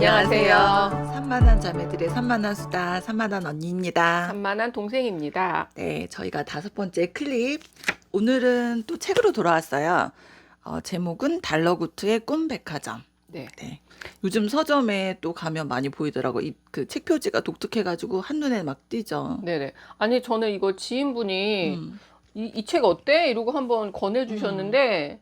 안녕하세요. 산만한 자매들의 산만한 수다, 산만한 언니입니다. 산만한 동생입니다. 네, 저희가 5번째 클립. 오늘은 또 책으로 돌아왔어요. 제목은 달러구트의 꿈백화점. 네. 네. 요즘 서점에 또 가면 많이 보이더라고. 그 책 표지가 독특해가지고 한눈에 막 띄죠. 네네. 아니, 저는 이거 지인분이 음, 이 책 어때? 이러고 한번 권해주셨는데,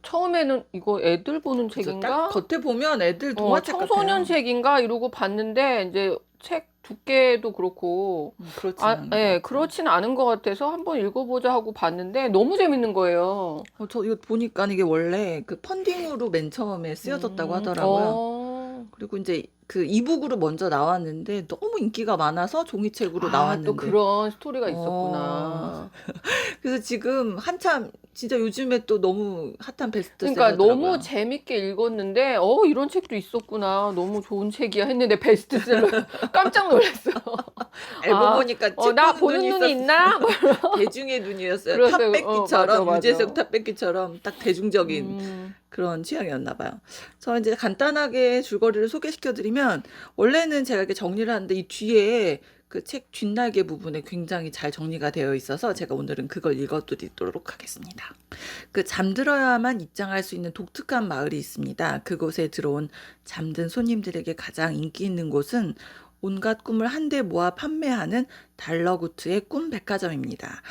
처음에는 이거 애들 보는 그래서 책인가? 딱 겉에 보면 애들 동화책 청소년 같아요. 책인가? 이러고 봤는데, 이제 책 두께도 그렇고, 그렇진 않은 것 네, 같아요. 그렇진 않은 것 같아서 한번 읽어보자 하고 봤는데, 너무 재밌는 거예요. 저 이거 보니까 이게 원래 그 펀딩으로 맨 처음에 쓰여졌다고 하더라고요. 그리고 이제 그 이북으로 먼저 나왔는데 너무 인기가 많아서 종이책으로 나왔는데 또 그런 스토리가 어. 있었구나. 그래서 지금 한참 진짜 요즘에 또 너무 핫한 그러니까 베스트셀러더라고요. 너무 재밌게 읽었는데, 이런 책도 있었구나. 너무 좋은 책이야 했는데 베스트셀러. 깜짝 놀랐어. 알고 보니까 책 나 보는 보는 눈이 눈이 있나? 대중의 눈이었어요. 그랬어요. 탑뺏기처럼 맞아. 유재석 탑뺏기처럼 딱 대중적인 그런 취향이었나 봐요. 저 이제 간단하게 줄거리를 소개시켜 드리면, 원래는 제가 이렇게 정리를 하는데 이 뒤에 그 책 뒷날개 부분에 굉장히 잘 정리가 되어 있어서 제가 오늘은 그걸 읽어드리도록 하겠습니다. 그 잠들어야만 입장할 수 있는 독특한 마을이 있습니다. 그곳에 들어온 잠든 손님들에게 가장 인기 있는 곳은 온갖 꿈을 한데 모아 판매하는 달러구트의 꿈 백화점입니다.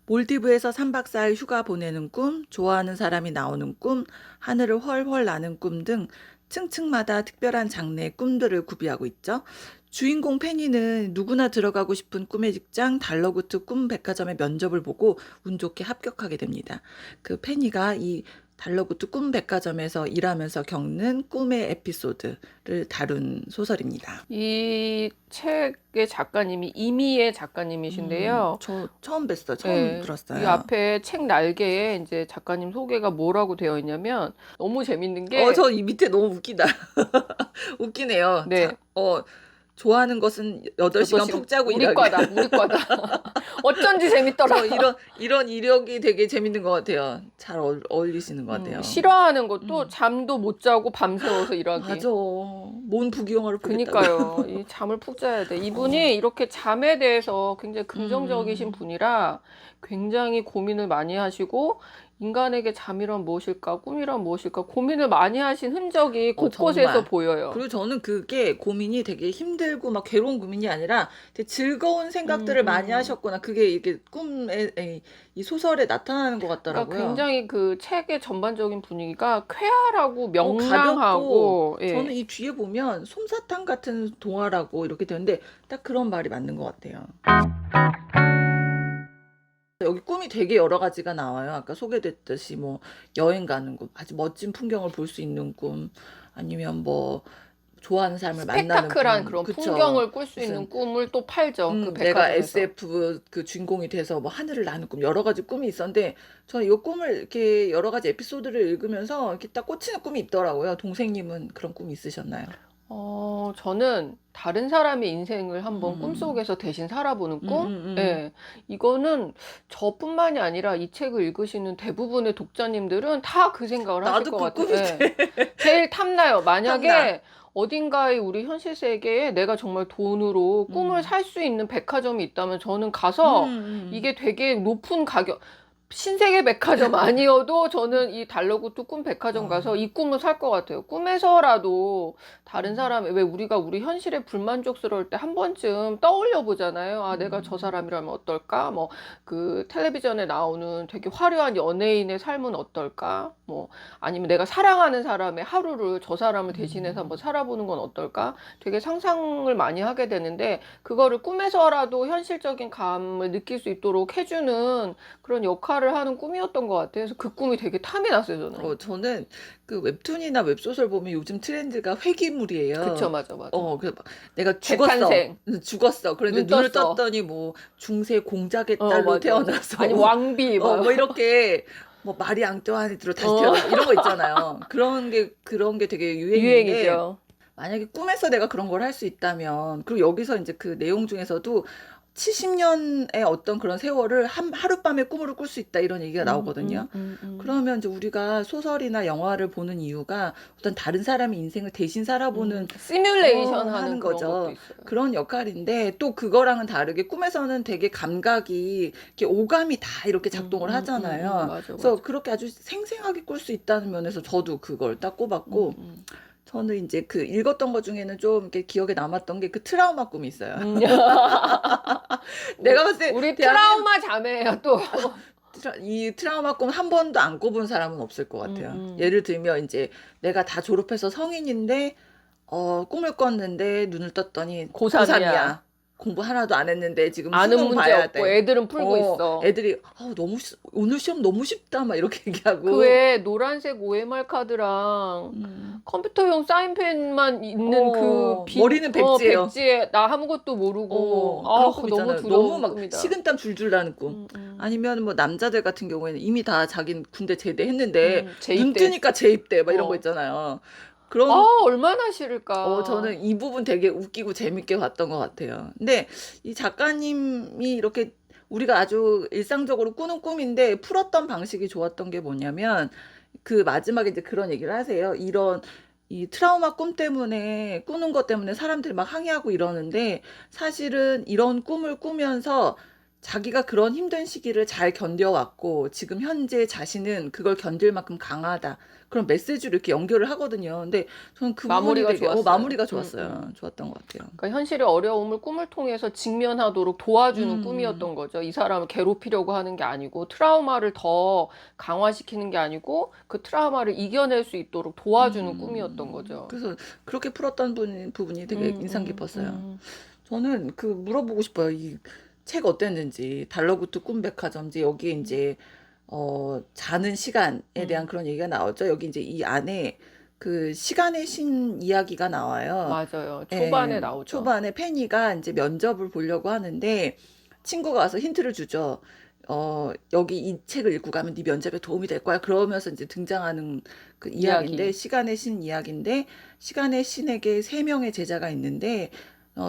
몰디브에서 3박 4일 휴가 보내는 꿈, 좋아하는 사람이 나오는 꿈, 하늘을 훨훨 나는 꿈 등 층층마다 특별한 장르의 꿈들을 구비하고 있죠. 주인공 페니는 누구나 들어가고 싶은 꿈의 직장 달러구트 꿈 백화점의 면접을 보고 운 좋게 합격하게 됩니다. 그 페니가 이 달러구트 꿈 백화점에서 일하면서 겪는 꿈의 에피소드를 다룬 소설입니다. 이 책의 작가님이 이미의 작가님이신데요. 저 처음 뵀어요. 처음 네, 들었어요. 이 앞에 책 날개에 이제 작가님 소개가 뭐라고 되어 있냐면 너무 재밌는 게 저 이 밑에 너무 웃기다. 웃기네요. 네. 좋아하는 것은 8시간 푹 자고 우리 일하기. 과다. 어쩐지 재밌더라. 이런 이력이 되게 재밌는 것 같아요. 잘 어울리시는 것 같아요. 싫어하는 것도 잠도 못 자고 밤새워서 일하기. 맞아. 뭔 부귀영화를 보겠다고. 그니까요. 이 잠을 푹 자야 돼. 이분이 이렇게 잠에 대해서 굉장히 긍정적이신 분이라 굉장히 고민을 많이 하시고, 인간에게 잠이란 무엇일까, 꿈이란 무엇일까 고민을 많이 하신 흔적이 곳곳에서 정말. 보여요. 그리고 저는 그게 고민이 되게 힘들고 막 괴로운 고민이 아니라 되게 즐거운 생각들을 많이 하셨구나. 그게 이게 이 소설에 나타나는 것 같더라고요. 그러니까 굉장히 그 책의 전반적인 분위기가 쾌활하고 가볍고, 명랑하고, 예. 저는 이 뒤에 보면 솜사탕 같은 동화라고 이렇게 되는데 딱 그런 말이 맞는 것 같아요. 여기 꿈이 되게 여러 가지가 나와요. 아까 소개됐듯이 뭐 여행 가는 꿈, 아주 멋진 풍경을 볼 수 있는 꿈, 아니면 뭐 좋아하는 사람을 만나는 스펙타클한 꿈. 그런 그쵸. 풍경을 꿀 수 무슨 있는 꿈을 또 팔죠. 그 내가 백화점에서. SF 그 주인공이 돼서 뭐 하늘을 나는 꿈, 여러 가지 꿈이 있었는데 저는 이 꿈을 이렇게 여러 가지 에피소드를 읽으면서 이렇게 딱 꽂히는 꿈이 있더라고요. 동생님은 그런 꿈 있으셨나요? 저는 다른 사람의 인생을 한번 꿈속에서 대신 살아보는 꿈? 예. 이거는 저뿐만이 아니라 이 책을 읽으시는 대부분의 독자님들은 다 그 생각을 하실 나도 것 그 같아요. 꿈이 예. 제일 탐나요. 만약에 탐나. 어딘가에 우리 현실 세계에 내가 정말 돈으로 꿈을 음. 살 수 있는 백화점이 있다면 저는 가서 이게 되게 높은 가격, 신세계 백화점 아니어도 저는 이 달러구트 꿈 백화점 가서 이 꿈을 살 것 같아요. 꿈에서라도 다른 사람, 왜 우리가 우리 현실에 불만족스러울 때 한 번쯤 떠올려 보잖아요. 아, 내가 저 사람이라면 어떨까? 뭐, 그 텔레비전에 나오는 되게 화려한 연예인의 삶은 어떨까? 뭐, 아니면 내가 사랑하는 사람의 하루를 저 사람을 대신해서 한번 살아보는 건 어떨까? 되게 상상을 많이 하게 되는데, 그거를 꿈에서라도 현실적인 감을 느낄 수 있도록 해주는 그런 역할을 하는 꿈이었던 것 같아요. 그래서 그 꿈이 되게 탐이 났어요, 저는. 저는 그 웹툰이나 웹소설 보면 요즘 트렌드가 회귀물이에요. 그쵸, 맞아. 그래서 내가 죽었어. 재탄생. 죽었어. 그런데 눈 눈을 떴어. 떴더니 뭐 중세 공작의 딸로 맞아. 태어나서 아니, 왕비, 막. 뭐 이렇게 뭐 마리 앙뚜아네트로 다시 태어나 이런 거 있잖아요. 그런 게 되게 유행인데, 유행이죠. 만약에 꿈에서 내가 그런 걸 할 수 있다면, 그리고 여기서 이제 그 내용 중에서도 70년의 어떤 그런 세월을 하룻밤에 꿈으로 꿀 수 있다 이런 얘기가 나오거든요. 그러면 이제 우리가 소설이나 영화를 보는 이유가 어떤 다른 사람의 인생을 대신 살아보는 시뮬레이션 하는 하는 거죠. 그런 것도 있어요. 그런 역할인데 또 그거랑은 다르게 꿈에서는 되게 감각이 이렇게 오감이 다 이렇게 작동을 하잖아요. 맞아, 그래서 맞아. 그렇게 아주 생생하게 꿀 수 있다는 면에서 저도 그걸 딱 꼽았고 저는 이제 그 읽었던 것 중에는 좀 이렇게 기억에 남았던 게 그 트라우마 꿈이 있어요. 내가 봤을 때 우리 대한민국 트라우마 자매예요 또. 이 트라우마 꿈 한 번도 안 꿔본 사람은 없을 것 같아요. 예를 들면 이제 내가 다 졸업해서 성인인데 꿈을 꿨는데 눈을 떴더니 고3이야. 고3이야. 공부 하나도 안 했는데 지금 아는 수능 문제 봐야 없고 돼. 애들은 풀고 있어. 애들이 오늘 시험 너무 쉽다 막 이렇게 얘기하고. 그 외에 노란색 OMR 카드랑 컴퓨터용 사인펜만 있는 그 머리는 백지예요. 백지에 나 아무것도 모르고 그런 꿈 너무 있잖아요. 두려운 너무 막 꿈이다. 식은땀 줄줄 나는 꿈. 아니면 뭐 남자들 같은 경우에는 이미 다 자기는 군대 제대했는데 눈 재입대. 뜨니까 재입대 막 이런 거 있잖아요. 그런 얼마나 싫을까. 저는 이 부분 되게 웃기고 재밌게 봤던 것 같아요. 근데 이 작가님이 이렇게 우리가 아주 일상적으로 꾸는 꿈인데 풀었던 방식이 좋았던 게 뭐냐면 그 마지막에 이제 그런 얘기를 하세요. 이런 이 트라우마 꿈 때문에 꾸는 것 때문에 사람들이 막 항의하고 이러는데 사실은 이런 꿈을 꾸면서 자기가 그런 힘든 시기를 잘 견뎌왔고 지금 현재 자신은 그걸 견딜 만큼 강하다. 그런 메시지를 이렇게 연결을 하거든요. 근데 저는 그 마무리가 부분이 되게 좋았어요. 마무리가 좋았어요. 좋았던 것 같아요. 그러니까 현실의 어려움을 꿈을 통해서 직면하도록 도와주는 꿈이었던 거죠. 이 사람을 괴롭히려고 하는 게 아니고 트라우마를 더 강화시키는 게 아니고 그 트라우마를 이겨낼 수 있도록 도와주는 꿈이었던 거죠. 그래서 그렇게 풀었던 부분이 되게 인상 깊었어요. 저는 그 물어보고 싶어요. 이 책 어땠는지. 달러구트 꿈백화점지 여기에 이제 자는 시간에 대한 그런 얘기가 나오죠. 여기 이제 이 안에 그 시간의 신 이야기가 나와요. 맞아요. 초반에 예, 나오죠. 초반에 페니가 이제 면접을 보려고 하는데 친구가 와서 힌트를 주죠. 여기 이 책을 읽고 가면 네 면접에 도움이 될 거야. 그러면서 이제 등장하는 그 이야기인데 이야기. 시간의 신 이야기인데 시간의 신에게 3명의 제자가 있는데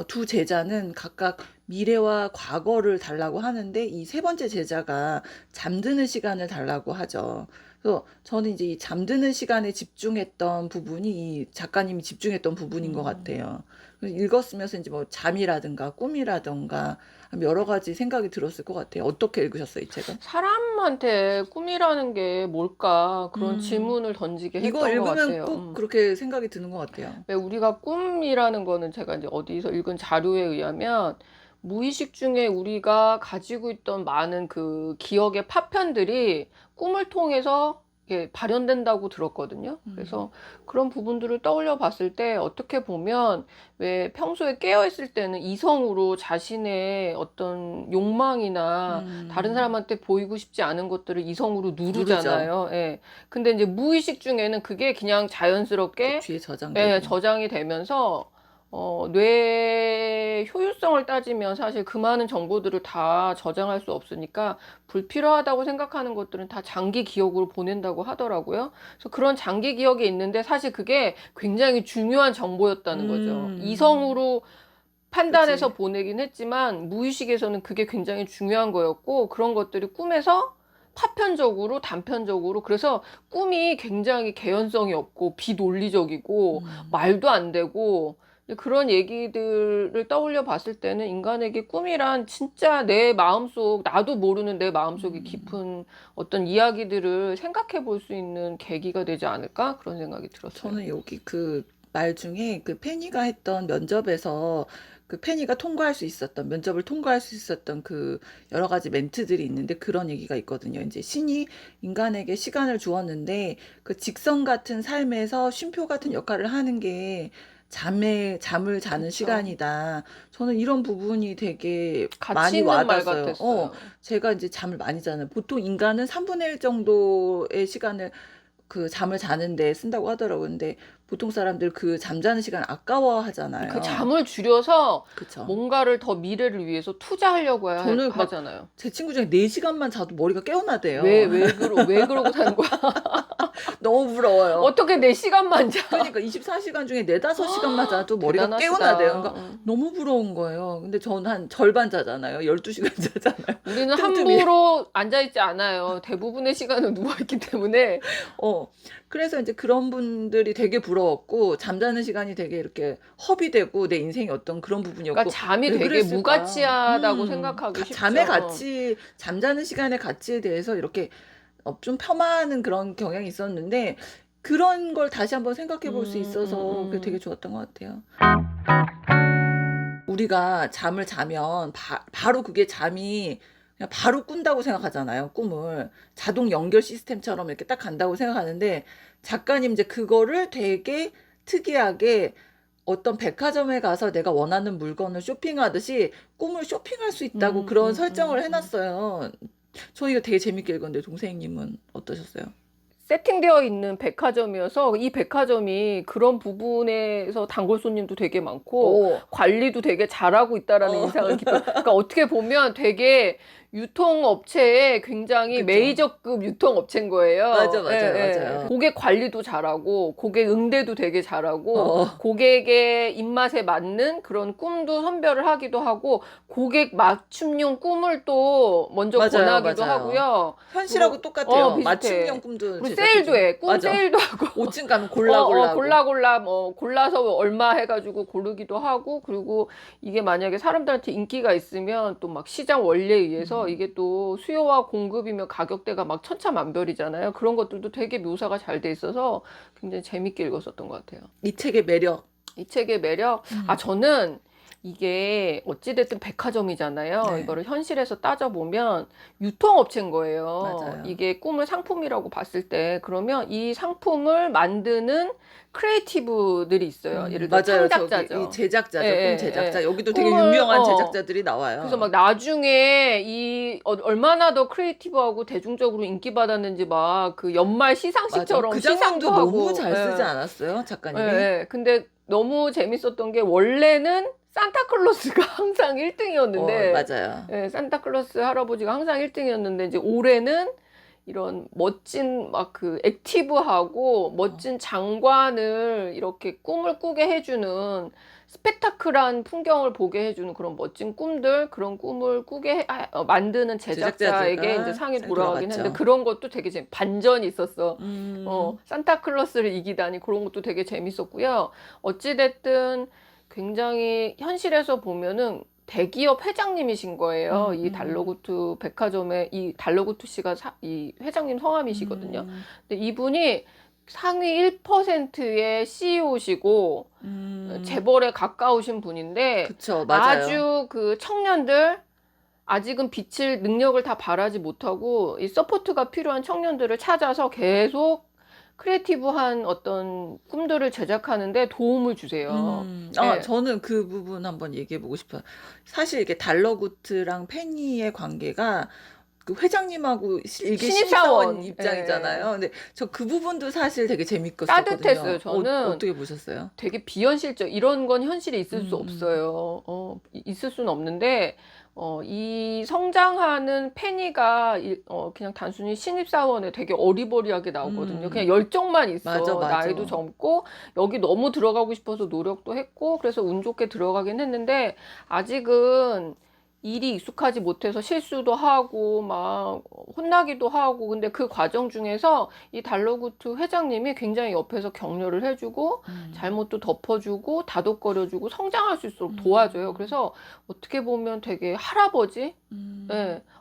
두 제자는 각각 미래와 과거를 달라고 하는데 이 세 번째 제자가 잠드는 시간을 달라고 하죠. 그래서 저는 이제 이 잠드는 시간에 집중했던 부분이 이 작가님이 집중했던 부분인 것 같아요. 그래서 읽었으면서 이제 뭐 잠이라든가 꿈이라든가 여러 가지 생각이 들었을 것 같아요. 어떻게 읽으셨어요, 이 책은? 사람한테 꿈이라는 게 뭘까 그런 질문을 던지게 이거 했던 것 읽으면 같아요. 꼭 그렇게 생각이 드는 것 같아요. 왜 우리가 꿈이라는 거는 제가 이제 어디서 읽은 자료에 의하면 무의식 중에 우리가 가지고 있던 많은 그 기억의 파편들이 꿈을 통해서 이렇게 발현된다고 들었거든요. 그래서 그런 부분들을 떠올려 봤을 때 어떻게 보면 왜 평소에 깨어 있을 때는 이성으로 자신의 어떤 욕망이나 다른 사람한테 보이고 싶지 않은 것들을 이성으로 누르잖아요. 예. 근데 이제 무의식 중에는 그게 그냥 자연스럽게 뒤에 저장되고. 저장이 되면서 뇌의 효율성을 따지면 사실 그 많은 정보들을 다 저장할 수 없으니까 불필요하다고 생각하는 것들은 다 장기 기억으로 보낸다고 하더라고요. 그래서 그런 장기 기억이 있는데 사실 그게 굉장히 중요한 정보였다는 거죠. 이성으로 판단해서 그치. 보내긴 했지만 무의식에서는 그게 굉장히 중요한 거였고 그런 것들이 꿈에서 파편적으로 단편적으로 그래서 꿈이 굉장히 개연성이 없고 비논리적이고 말도 안 되고 그런 얘기들을 떠올려 봤을 때는 인간에게 꿈이란 진짜 내 마음속 나도 모르는 내 마음속에 깊은 어떤 이야기들을 생각해 볼 수 있는 계기가 되지 않을까 그런 생각이 들었어요. 저는 여기 그 말 중에 그 페니가 했던 면접에서 그 페니가 통과할 수 있었던 면접을 통과할 수 있었던 그 여러 가지 멘트들이 있는데 그런 얘기가 있거든요. 이제 신이 인간에게 시간을 주었는데 그 직성 같은 삶에서 쉼표 같은 역할을 하는 게 잠을 자는 그쵸. 시간이다. 저는 이런 부분이 되게 가치 많이 있는 말 와닿았어요. 같았어요. 제가 이제 잠을 많이 자는 보통 인간은 3분의 1 정도의 시간을 그 잠을 자는데 쓴다고 하더라고요. 근데 보통 사람들 그 잠자는 시간 아까워하잖아요. 그 잠을 줄여서 그쵸. 뭔가를 더 미래를 위해서 투자하려고 저는 막 하잖아요. 제 친구 중에 4시간만 자도 머리가 깨어나대요. 왜 그러고 사는 거야? 너무 부러워요. 어떻게 4시간만 자? 그러니까 24시간 중에 4-5시간만 자도 머리가 대단하시다. 개운하대요. 그러니까 너무 부러운 거예요. 근데 저는 한 절반 자잖아요. 12시간 자잖아요. 우리는 뜸뜸이. 함부로 앉아있지 않아요. 대부분의 시간은 누워있기 때문에. 그래서 이제 그런 분들이 되게 부러웠고, 잠자는 시간이 되게 이렇게 허비되고 내 인생의 어떤 그런 부분이었고. 그러니까 잠이 왜 되게 그랬을까? 무가치하다고 생각하기 쉽죠. 잠의 가치, 잠자는 시간의 가치에 대해서 이렇게 좀 폄하하는 그런 경향이 있었는데, 그런 걸 다시 한번 생각해 볼 수 있어서 그게 되게 좋았던 것 같아요. 우리가 잠을 자면 바로 그게 잠이 그냥 바로 꾼다고 생각하잖아요. 꿈을 자동 연결 시스템처럼 이렇게 딱 간다고 생각하는데, 작가님 이제 그거를 되게 특이하게 어떤 백화점에 가서 내가 원하는 물건을 쇼핑하듯이 꿈을 쇼핑할 수 있다고 그런 설정을 해놨어요. 저 이거 되게 재밌게 읽었는데 동생님은 어떠셨어요? 세팅되어 있는 백화점이어서 이 백화점이 그런 부분에서 단골 손님도 되게 많고 관리도 되게 잘하고 있다라는 인상을 그러니까 어떻게 보면 되게 유통업체에 굉장히 그쵸. 메이저급 유통업체인 거예요. 맞아요. 고객 관리도 잘하고 고객 응대도 되게 잘하고 고객의 입맛에 맞는 그런 꿈도 선별을 하기도 하고 고객 맞춤용 꿈을 또 먼저 권하기도 하고요. 현실하고 똑같아요. 비슷해. 맞춤형 꿈도 그리고 세일도 해. 꿈 세일도 하고. 5층 가면 골라 뭐 골라서 얼마 해가지고 고르기도 하고, 그리고 이게 만약에 사람들한테 인기가 있으면 또 막 시장 원리에 의해서 이게 또 수요와 공급이면 가격대가 막 천차만별이잖아요. 그런 것들도 되게 묘사가 잘 돼 있어서 굉장히 재밌게 읽었었던 것 같아요. 이 책의 매력. 이 책의 매력? 저는 이게 어찌됐든 백화점이잖아요. 네. 이거를 현실에서 따져보면 유통업체인 거예요. 맞아요. 이게 꿈을 상품이라고 봤을 때 그러면 이 상품을 만드는 크리에이티브들이 있어요. 예를 들어 창작자죠. 이 제작자죠. 꿈 제작자. 여기도 되게 꿈을, 유명한 제작자들이 나와요. 그래서 막 나중에 이 얼마나 더 크리에이티브하고 대중적으로 인기받았는지 막 그 연말 시상식처럼 그 시상도 장면도 하고. 너무 잘 쓰지 않았어요? 작가님이? 근데 너무 재밌었던 게 원래는 산타클로스가 항상 1등이었는데 맞아요. 산타클로스 할아버지가 항상 1등이었는데 이제 올해는 이런 멋진 막 그 액티브하고 멋진 장관을 이렇게 꿈을 꾸게 해주는 스펙타클한 풍경을 보게 해주는 그런 멋진 꿈들, 그런 꿈을 꾸게 만드는 제작자에게 이제 상이 돌아가긴 했는데 그런 것도 되게 반전이 있었어. 산타클로스를 이기다니 그런 것도 되게 재밌었고요. 어찌됐든 굉장히 현실에서 보면은 대기업 회장님이신 거예요. 이 달러구트 백화점의 이 달러구트 씨가 이 회장님 성함이시거든요. 근데 이분이 상위 1%의 CEO시고 재벌에 가까우신 분인데 그쵸, 맞아요. 아주 그 청년들 아직은 빛을 능력을 다 발하지 못하고 이 서포트가 필요한 청년들을 찾아서 계속 크리에이티브한 어떤 꿈들을 제작하는데 도움을 주세요. 저는 그 부분 한번 얘기해보고 싶어요. 사실 이게 달러구트랑 페니의 관계가 그 회장님하고 이게 신입사원 입장이잖아요. 근데 저 그 부분도 사실 되게 재밌었거든요. 따뜻했어요. 저는 어떻게 보셨어요? 되게 비현실적, 이런 건 현실에 있을 수 없어요. 있을 수는 없는데 이 성장하는 페니가 그냥 단순히 신입사원에 되게 어리버리하게 나오거든요. 그냥 열정만 있어. 맞아. 나이도 젊고 여기 너무 들어가고 싶어서 노력도 했고 그래서 운 좋게 들어가긴 했는데 아직은 일이 익숙하지 못해서 실수도 하고 막 혼나기도 하고, 근데 그 과정 중에서 이 달러구트 회장님이 굉장히 옆에서 격려를 해주고 잘못도 덮어주고 다독거려주고 성장할 수 있도록 도와줘요. 그래서 어떻게 보면 되게 할아버지,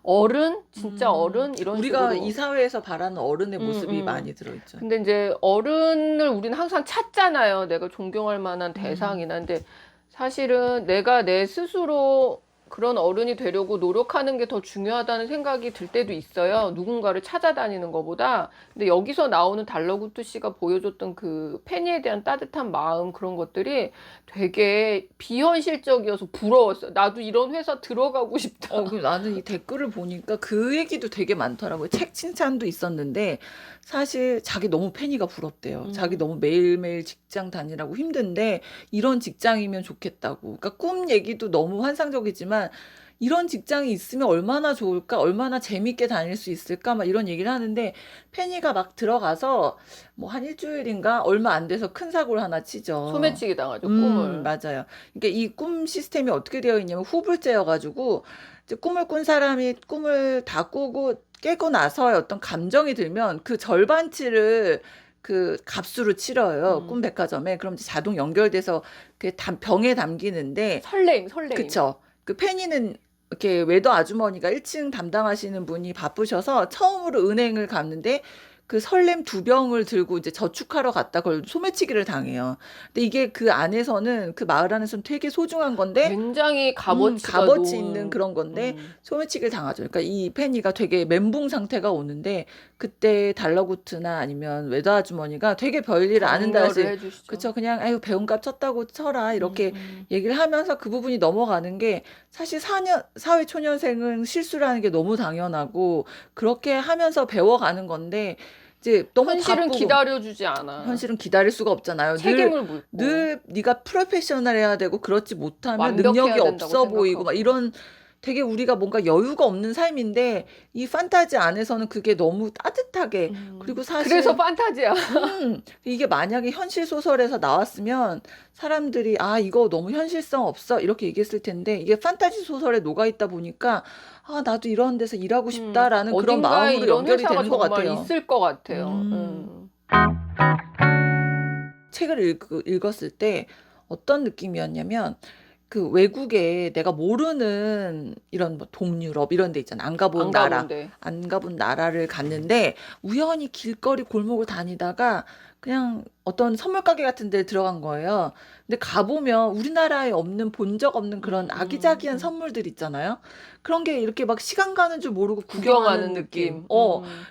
어른, 진짜 어른 이런 우리가 식으로. 이 사회에서 바라는 어른의 모습이 많이 들어있죠. 근데 이제 어른을 우리는 항상 찾잖아요. 내가 존경할 만한 대상이나. 근데 사실은 내가 내 스스로 그런 어른이 되려고 노력하는 게 더 중요하다는 생각이 들 때도 있어요. 누군가를 찾아다니는 것보다. 근데 여기서 나오는 달러구트 씨가 보여줬던 그 페니에 대한 따뜻한 마음, 그런 것들이 되게 비현실적이어서 부러웠어요. 나도 이런 회사 들어가고 싶다. 나는 이 댓글을 보니까 그 얘기도 되게 많더라고요. 책 칭찬도 있었는데 사실 자기 너무 페니가 부럽대요. 자기 너무 매일매일 직장 다니라고 힘든데 이런 직장이면 좋겠다고. 그러니까 꿈 얘기도 너무 환상적이지만 이런 직장이 있으면 얼마나 좋을까? 얼마나 재밌게 다닐 수 있을까? 막 이런 얘기를 하는데 페니가 막 들어가서 뭐 한 일주일인가 얼마 안 돼서 큰 사고를 하나 치죠. 소매치기 당하죠, 꿈을. 맞아요. 그러니까 이 꿈 시스템이 어떻게 되어 있냐면 후불제여가지고 이제 꿈을 꾼 사람이 꿈을 다 꾸고 깨고 나서의 어떤 감정이 들면 그 절반치를 그 값으로 치러요. 꿈 백화점에. 그럼 이제 자동 연결돼서 그 병에 담기는데 설레임. 그쵸. 그 페니는 이렇게 웨더 아주머니가 1층 담당하시는 분이 바쁘셔서 처음으로 은행을 갔는데 그 설렘 2병을 들고 이제 저축하러 갔다 그걸 소매치기를 당해요. 근데 이게 그 안에서는 그 마을 안에서는 되게 소중한 건데 굉장히 값어치가 값어치 놓은. 있는 그런 건데 소매치기를 당하죠. 그러니까 이 페니가 되게 멘붕 상태가 오는데 그때 달러구트나 아니면 웨더 아주머니가 되게 별일을 아는다 격려를 하시 해주시죠. 그쵸. 그냥 아유 배움값 쳤다고 쳐라 이렇게 얘기를 하면서 그 부분이 넘어가는 게 사실 사회초년생은 실수라는 게 너무 당연하고 그렇게 하면서 배워가는 건데 이제 너무 현실은 바쁘고 기다려주지 않아. 현실은 기다릴 수가 없잖아요. 책임을 물고. 늘 네가 프로페셔널해야 되고 그렇지 못하면 완벽해야 능력이 된다고 없어 보이고 막 생각하고. 이런 되게 우리가 뭔가 여유가 없는 삶인데 이 판타지 안에서는 그게 너무 따뜻하게 그리고 사실 그래서 판타지야. 이게 만약에 현실 소설에서 나왔으면 사람들이 아 이거 너무 현실성 없어 이렇게 얘기했을 텐데 이게 판타지 소설에 녹아 있다 보니까 아 나도 이런 데서 일하고 싶다라는 그런 어딘가에 마음으로 이런 연결이 회사가 되는 것 정말 같아요. 있을 것 같아요. 책을 읽었을 때 어떤 느낌이었냐면 그 외국에 내가 모르는 이런 뭐 동유럽 이런 데 있잖아. 안 가본 안 나라. 가본데. 안 가본 나라를 갔는데 우연히 길거리 골목을 다니다가 그냥 어떤 선물 가게 같은 데 들어간 거예요. 근데 가보면 우리나라에 없는 본 적 없는 그런 아기자기한 선물들 있잖아요. 그런 게 이렇게 막 시간 가는 줄 모르고 구경하는 느낌.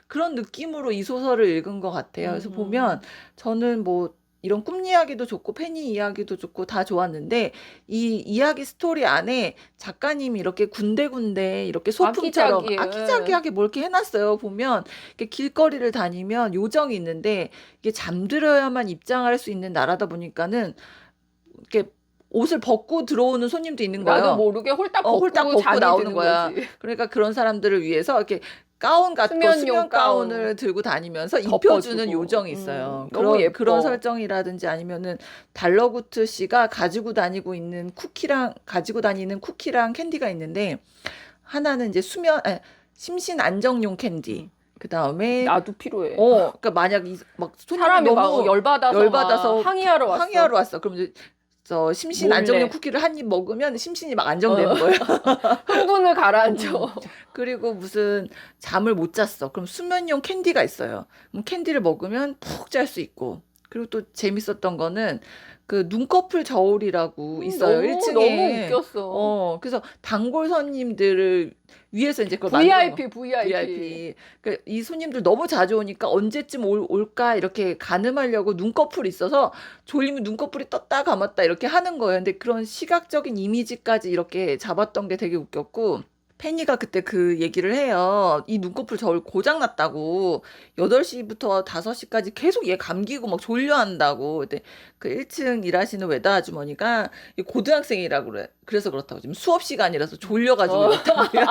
그런 느낌으로 이 소설을 읽은 것 같아요. 그래서 보면 저는 뭐 이런 꿈 이야기도 좋고 페니 이야기도 좋고 다 좋았는데 이 이야기 스토리 안에 작가님이 이렇게 군데군데 이렇게 소품처럼 아기자기해. 아기자기하게 뭘 이렇게 해놨어요. 보면 이렇게 길거리를 다니면 요정이 있는데 이게 잠들어야만 입장할 수 있는 나라다 보니까는 이렇게 옷을 벗고 들어오는 손님도 있는 거예요. 나도 모르게 홀딱 벗고, 홀딱 벗고 잠이 나오는 드는 거야. 거지. 그러니까 그런 사람들을 위해서 이렇게 가운 같고 수면용 수면 가운. 가운을 들고 다니면서 덮어주고. 입혀주는 요정이 있어요. 너무 예뻐. 그런 설정이라든지 아니면은 달러구트 씨가 가지고 다니는 쿠키랑 캔디가 있는데 하나는 이제 심신 안정용 캔디. 그 다음에 나도 필요해. 그러니까 만약 막 손님이 사람이 너무 막 열받아서 막 항의하러 왔어. 그럼 이제 심신 몰래. 안정용 쿠키를 한 입 먹으면 심신이 막 안정되는 거예요. 흥분을 가라앉혀. 그리고 무슨 잠을 못 잤어. 그럼 수면용 캔디가 있어요. 그럼 캔디를 먹으면 푹 잘 수 있고. 그리고 또 재밌었던 거는 그 눈꺼풀 저울이라고 있어요. 1층에. 너무 웃겼어. 그래서 단골 손님들을 위해서 이제 그걸 VIP. 그러니까 이 손님들 너무 자주 오니까 언제쯤 올까 이렇게 가늠하려고 눈꺼풀이 있어서 졸리면 눈꺼풀이 떴다 감았다 이렇게 하는 거예요. 근데 그런 시각적인 이미지까지 이렇게 잡았던 게 되게 웃겼고 페니가 그때 그 얘기를 해요. 이 눈꺼풀 저울 고장 났다고 8시부터 5시까지 계속 얘 감기고 막 졸려한다고. 근데 그 1층 일하시는 외다 아주머니가 고등학생이라고 그래. 그래서 그렇다고 지금 수업 시간이라서 졸려가지고 그렇다고 해요.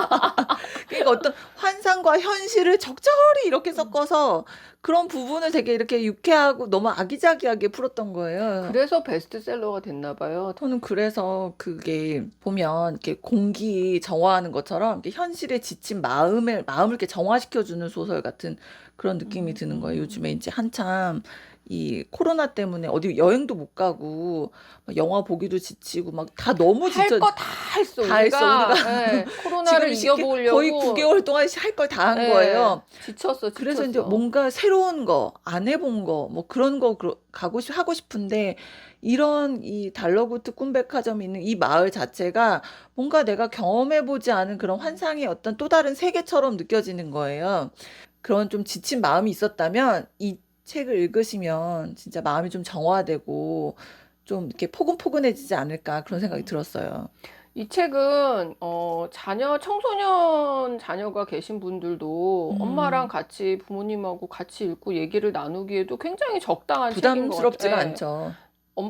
그러니까 어떤 환상과 현실을 적절히 이렇게 섞어서 그런 부분을 되게 이렇게 유쾌하고 너무 아기자기하게 풀었던 거예요. 그래서 베스트셀러가 됐나 봐요. 저는 그래서 그게 보면 이렇게 공기 정화하는 것처럼 이렇게 현실에 지친 마음을 이렇게 정화시켜주는 소설 같은 그런 느낌이 드는 거예요. 요즘에 이제 한참 이 코로나 때문에 어디 여행도 못 가고 막 영화 보기도 지치고 막 다 너무 할 지쳐. 거 다 했어. 다 했어, 우리가. 네, 코로나를 이겨보려고 거의 9개월 동안 할 걸 다 한 네, 거예요. 지쳤어. 그래서 이제 뭔가 새로운 거, 안 해본 거, 뭐 그런 거 하고 싶은데 이런 이 달러구트 꿈백화점이 있는 이 마을 자체가 뭔가 내가 경험해보지 않은 그런 환상의 어떤 또 다른 세계처럼 느껴지는 거예요. 그런 좀 지친 마음이 있었다면 이 책을 읽으시면 진짜 마음이 좀 정화되고 좀 이렇게 포근포근해지지 않을까 그런 생각이 들었어요. 이 책은 청소년 자녀가 계신 분들도 엄마랑 같이 부모님하고 같이 읽고 얘기를 나누기에도 굉장히 적당한 책인 것 부담스럽지가 같아요. 않죠.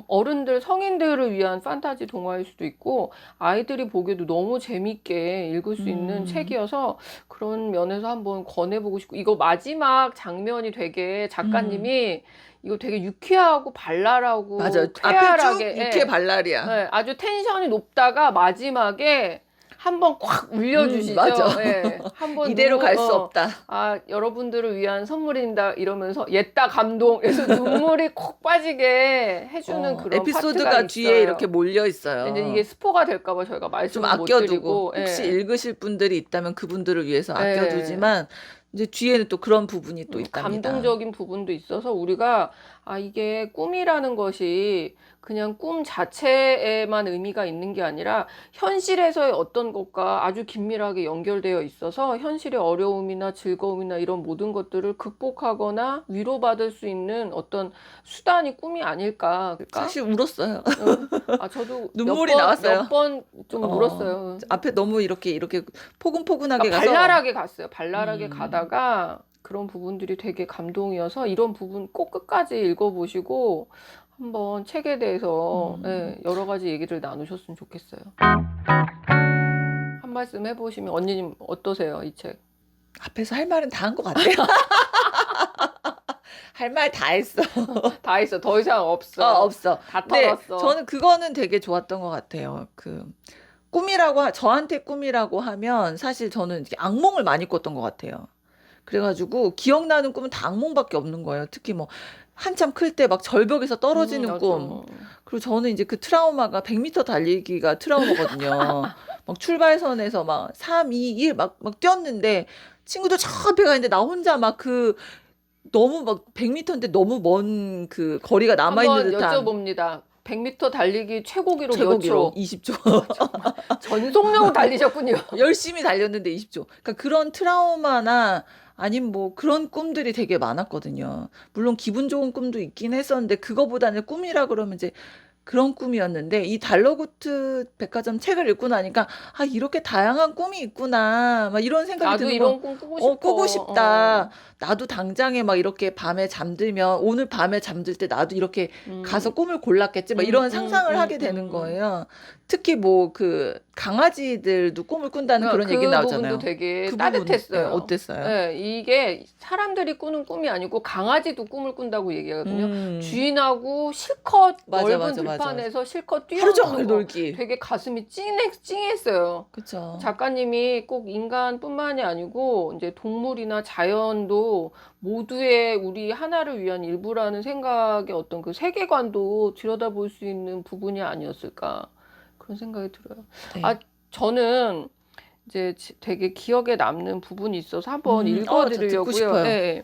어른들, 성인들을 위한 판타지 동화일 수도 있고 아이들이 보기에도 너무 재밌게 읽을 수 있는 책이어서 그런 면에서 한번 권해보고 싶고, 이거 마지막 장면이 되게 작가님이 이거 되게 유쾌하고 발랄하고 맞아. 앞에 쭉 쾌활하게 유쾌 발랄이야. 네, 아주 텐션이 높다가 마지막에 한번 콱 울려주시죠. 맞아. 네, 한번 이대로 갈 수 없다. 아, 여러분들을 위한 선물입니다 이러면서 옛다 감동, 그래서 눈물이 콕 빠지게 해주는 그런 에피소드가 파트가 뒤에 있어요. 이렇게 몰려 있어요. 근데 이게 스포가 될까봐 저희가 좀 말씀을 못 아껴두고 드리고, 혹시 예. 읽으실 분들이 있다면 그분들을 위해서 예. 아껴두지만 이제 뒤에는 또 그런 부분이 또 있답니다. 감동적인 부분도 있어서 우리가 이게 꿈이라는 것이 그냥 꿈 자체에만 의미가 있는 게 아니라 현실에서의 어떤 것과 아주 긴밀하게 연결되어 있어서 현실의 어려움이나 즐거움이나 이런 모든 것들을 극복하거나 위로받을 수 있는 어떤 수단이 꿈이 아닐까. 그러니까 사실 울었어요. 저도 눈물이 나왔어요. 몇 번 좀 울었어요. 앞에 너무 이렇게 포근포근하게 그러니까 가서 발랄하게 갔어요. 발랄하게 가다가 그런 부분들이 되게 감동이어서 이런 부분 꼭 끝까지 읽어보시고 한번 책에 대해서 여러 가지 얘기를 나누셨으면 좋겠어요. 한 말씀 해보시면 언니님 어떠세요, 이 책? 앞에서 할 말은 다 한 것 같아요. 할 말 다 했어. 다 했어. 더 이상 없어. 없어. 다 네, 털었어. 저는 그거는 되게 좋았던 것 같아요. 저한테 꿈이라고 하면 사실 저는 이렇게 악몽을 많이 꿨던 것 같아요. 그래가지고 기억나는 꿈은 다 악몽밖에 없는 거예요. 특히 뭐 한참 클 때 막 절벽에서 떨어지는 꿈. 그리고 저는 이제 그 트라우마가 100m 달리기가 트라우마거든요. 막 출발선에서 막 3, 2, 1 막 뛰었는데 친구들 저 앞에 가 있는데 나 혼자 너무 100m인데 너무 먼 그 거리가 남아있는 한번 듯한. 여쭤봅니다. 100m 달리기 최고 기록 몇 최고기록 초? 20초. 전속력으로 달리셨군요. 열심히 달렸는데 20초. 그러니까 그런 트라우마나 아니면 뭐 그런 꿈들이 되게 많았거든요. 물론 기분 좋은 꿈도 있긴 했었는데 그거보다는 꿈이라 그러면 이제 그런 꿈이었는데 이 달러구트 백화점 책을 읽고 나니까 이렇게 다양한 꿈이 있구나 막 이런 생각이 나도 드는 이런 꿈 꾸고 싶어. 꾸고 싶다. 나도 당장에 막 이렇게 밤에 잠들면 오늘 밤에 잠들 때 나도 이렇게 가서 꿈을 골랐겠지 막 이런 상상을 하게 되는 거예요. 특히 뭐 그 강아지들도 꿈을 꾼다는 그런 얘기 나오잖아요. 부분도 되게 그 따뜻했어요. 부분, 어땠어요? 네, 이게 사람들이 꾸는 꿈이 아니고 강아지도 꿈을 꾼다고 얘기하거든요. 주인하고 실컷 넓은 들판에서 실컷 하루 종일 뛰어노는 거 놀기. 되게 가슴이 찡했어요. 그렇죠. 작가님이 꼭 인간뿐만이 아니고 이제 동물이나 자연도 모두의 우리 하나를 위한 일부라는 생각의 어떤 그 세계관도 들여다볼 수 있는 부분이 아니었을까 그런 생각이 들어요. 네. 저는 이제 되게 기억에 남는 부분이 있어서 한번 듣고 읽어드리려고요. 싶어요. 네.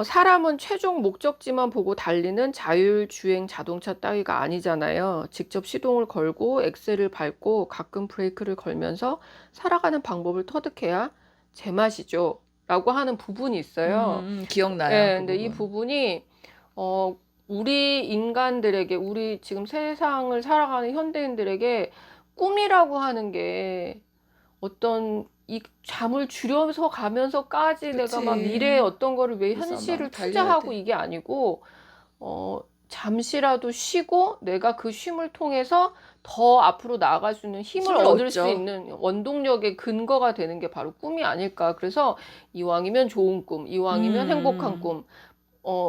사람은 최종 목적지만 보고 달리는 자율주행 자동차 따위가 아니잖아요. 직접 시동을 걸고 엑셀을 밟고 가끔 브레이크를 걸면서 살아가는 방법을 터득해야 제맛이죠. 라고 하는 부분이 있어요. 기억나요. 네, 그 근데 이 부분. 부분이 우리 인간들에게, 우리 지금 세상을 살아가는 현대인들에게 꿈이라고 하는 게 어떤 이 잠을 줄여서 가면서까지 그치. 내가 막 미래에 어떤 거를 왜 그래서 현실을 막 달려야 투자하고 돼. 이게 아니고 잠시라도 쉬고 내가 그 쉼을 통해서 더 앞으로 나아갈 수 있는 힘을 얻을 수 얻죠. 있는 원동력의 근거가 되는 게 바로 꿈이 아닐까. 그래서 이왕이면 좋은 꿈, 이왕이면 행복한 꿈,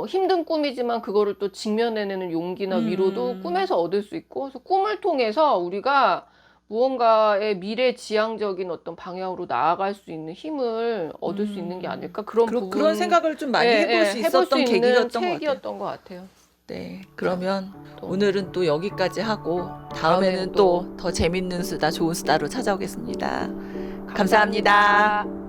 힘든 꿈이지만 그거를 또 직면해내는 용기나 위로도 꿈에서 얻을 수 있고, 그래서 꿈을 통해서 우리가 무언가의 미래지향적인 어떤 방향으로 나아갈 수 있는 힘을 얻을 수 있는 게 아닐까. 그런 생각을 좀 많이 해볼 수 있었던 계기였던 것 같아요. 책이었던 것 같아요. 네, 그러면 또 오늘은 또 여기까지 하고 다음에는 또 더 재밌는 수다, 좋은 수다로 찾아오겠습니다. 감사합니다.